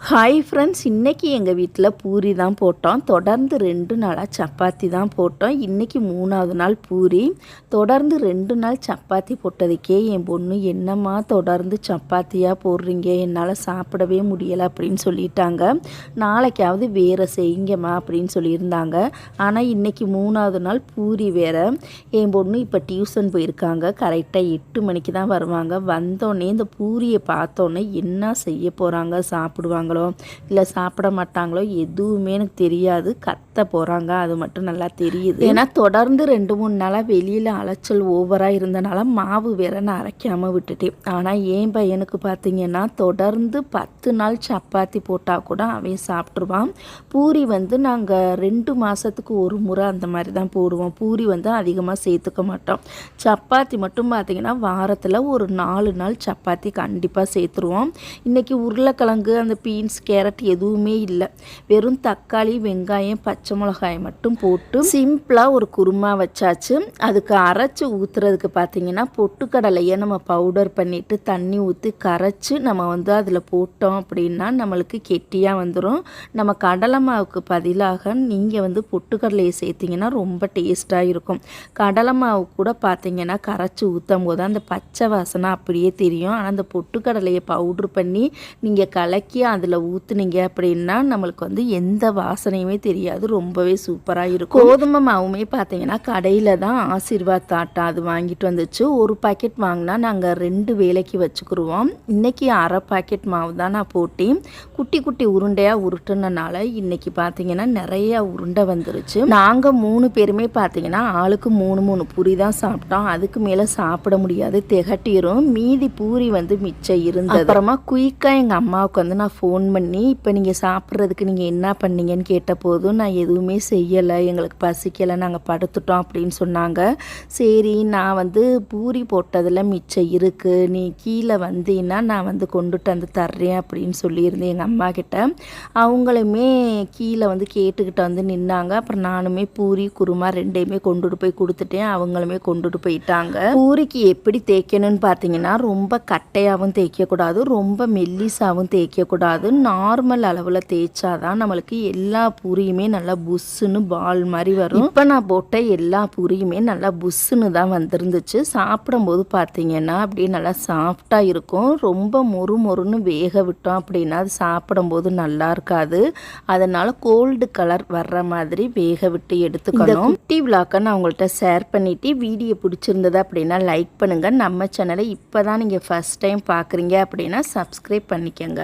Hi friends, இன்றைக்கி எங்கள் வீட்டில் பூரி தான் போட்டோம். தொடர்ந்து 2 நாளாக சப்பாத்தி தான் போட்டோம். இன்றைக்கி 3வது நாள் பூரி. தொடர்ந்து 2 நாள் சப்பாத்தி போட்டதுக்கே என் பொண்ணு, என்னம்மா தொடர்ந்து சப்பாத்தியாக போடுறீங்க, என்னால் சாப்பிடவே முடியலை அப்படின்னு சொல்லிட்டாங்க. நாளைக்காவது வேறு செய்யுங்கம்மா அப்படின்னு சொல்லியிருந்தாங்க. ஆனால் இன்றைக்கி 3வது நாள் பூரி வேறு. என் பொண்ணு இப்போ டியூஷன் போயிருக்காங்க. கரெக்டாக 8 மணிக்கு தான் வருவாங்க. வந்தோடனே இந்த பூரியை பார்த்தோன்னே என்ன செய்ய போகிறாங்க, சாப்பிடுவாங்களோ இல்லை சாப்பிட மாட்டாங்களோ எதுவுமே எனக்கு தெரியாது. கத்த போகிறாங்க, அது மட்டும் நல்லா தெரியுது. ஏன்னா தொடர்ந்து 2-3 நாளாக வெளியில் அலைச்சல் ஓவராக இருந்தனால மாவு வேற நான் அரைக்காமல் விட்டுட்டேன். ஆனால் என் பையனுக்கு பார்த்திங்கன்னா தொடர்ந்து 10 நாள் சப்பாத்தி போட்டால் கூட அவன் சாப்பிட்ருவான். பூரி நாங்கள் 2 மாதத்துக்கு ஒரு முறை அந்த மாதிரி தான் போடுவோம். பூரி அதிகமாக சேர்த்துக்க மாட்டோம். சப்பாத்தி மட்டும் பார்த்திங்கன்னா வாரத்தில் ஒரு 4 நாள் சப்பாத்தி கண்டிப்பாக சேர்த்துருவோம். இன்றைக்கி உருளைக்கிழங்கு, அந்த பீன்ஸ், கேரட் எதுவுமே இல்லை. வெறும் தக்காளி, வெங்காயம், பச்சை மிளகாய் மட்டும் போட்டு சிம்பிளாக ஒரு குருமா வச்சாச்சு. அதுக்கு அரைச்சி ஊற்றுறதுக்கு பார்த்திங்கன்னா பொட்டுக்கடலையை நம்ம பவுடர் பண்ணிவிட்டு தண்ணி ஊற்றி கரைச்சி நம்ம அதில் போட்டோம் அப்படின்னா நம்மளுக்கு கெட்டியாக வந்துடும். நம்ம கடலை மாவுக்கு பதிலாக நீங்கள் பொட்டுக்கடலையை சேர்த்திங்கன்னா ரொம்ப டேஸ்ட்டாக இருக்கும். கடலை மாவு கூட பார்த்திங்கன்னா கரைச்சி ஊற்றும் போது அந்த பச்சை வாசனை அப்படியே தெரியும். ஆனால் அந்த பொட்டுக்கடலையை பவுட்ரு பண்ணி நீங்கள் கலக்கி அதில் ஊற்றுனீங்க அப்படின்னா நம்மளுக்கு எந்த வாசனையுமே தெரியாது. ரொம்பவே சூப்பராக இருக்கும். கோதுமை மாவுமே பார்த்தீங்கன்னா கடையில் தான் ஆசீர்வாத் ஆட்டா அது வாங்கிட்டு வந்துச்சு. ஒரு பாக்கெட் வாங்கினா நாங்கள் 2 வேளைக்கு வச்சுக்கிடுவோம். இன்றைக்கி அரை பாக்கெட் மாவு தான் நான் போட்டேன். குட்டி குட்டி உருண்டையாக உருட்டுனனால இன்றைக்கி பார்த்தீங்கன்னா நிறையா உருண்டை வந்துருச்சு. நாங்கள் 3 பேருமே பார்த்தீங்கன்னா ஆளுக்கு 3 பூரி தான் சாப்பிட்டோம். அதுக்கு மேலே சாப்பிட முடியாது, திகட்டிரும். மீதி பூரி மிச்சம் இருந்தது. அப்புறமா குயிக்காக எங்கள் அம்மாவுக்கு நான் ஃபோன் பண்ணி, இப்போ நீங்கள் சாப்பிட்றதுக்கு நீங்கள் என்ன பண்ணீங்கன்னு கேட்ட போதும் நான் எதுவுமே செய்யலை, எங்களுக்கு பசிக்கலை, நாங்கள் படுத்துட்டோம் அப்படின்னு சொன்னாங்க. சரி, நான் பூரி போட்டதில் மிச்சம் இருக்குது, நீ கீழே வந்தீங்கன்னா நான் கொண்டுட்டு தர்றேன் அப்படின்னு சொல்லியிருந்தேன் எங்கள் அம்மா கிட்ட. அவங்களுமே கீழே கேட்டுக்கிட்ட நின்னாங்க. அப்புறம் நானுமே பூரி, குருமா 2யுமே கொண்டுட்டு போய் கொடுத்துட்டேன். அவங்களுமே கொண்டுட்டு போயிட்டாங்க. பூரிக்கு எப்படி தேய்க்கணும்னு பார்த்தீங்கன்னா ரொம்ப கட்டையாகவும் தேய்க்கக்கூடாது, ரொம்ப மெல்லிசாகவும் தேய்க்கக்கூடாது. நார்மல் அளவில் தேய்ச்சாதான் நம்மளுக்கு எல்லா பூரியுமே நல்லா புஷ்ஷுன்னு பால் மாதிரி வரும். இப்போ நான் போட்ட எல்லா பூரியுமே நல்லா புஷ்ஷுன்னு தான் வந்துருந்துச்சு. சாப்பிடும்போது பார்த்தீங்கன்னா அப்படியே நல்லா சாஃப்டாக இருக்கும். ரொம்ப மொறுன்னு வேக விட்டோம் அப்படின்னா அது சாப்பிடும்போது நல்லா இருக்காது. அதனால் கோல்டு கலர் வர்ற மாதிரி வேக விட்டு எடுத்துக்கணும். குட்டி விளாக்கை நான் உங்கள்கிட்ட ஷேர் பண்ணிவிட்டு, வீடியோ பிடிச்சிருந்தது அப்படின்னா லைக் பண்ணுங்கள். நம்ம சேனலை இப்போ தான் நீங்கள் ஃபஸ்ட் டைம் பார்க்குறீங்க அப்படின்னா சப்ஸ்கிரைப் பண்ணிக்கோங்க.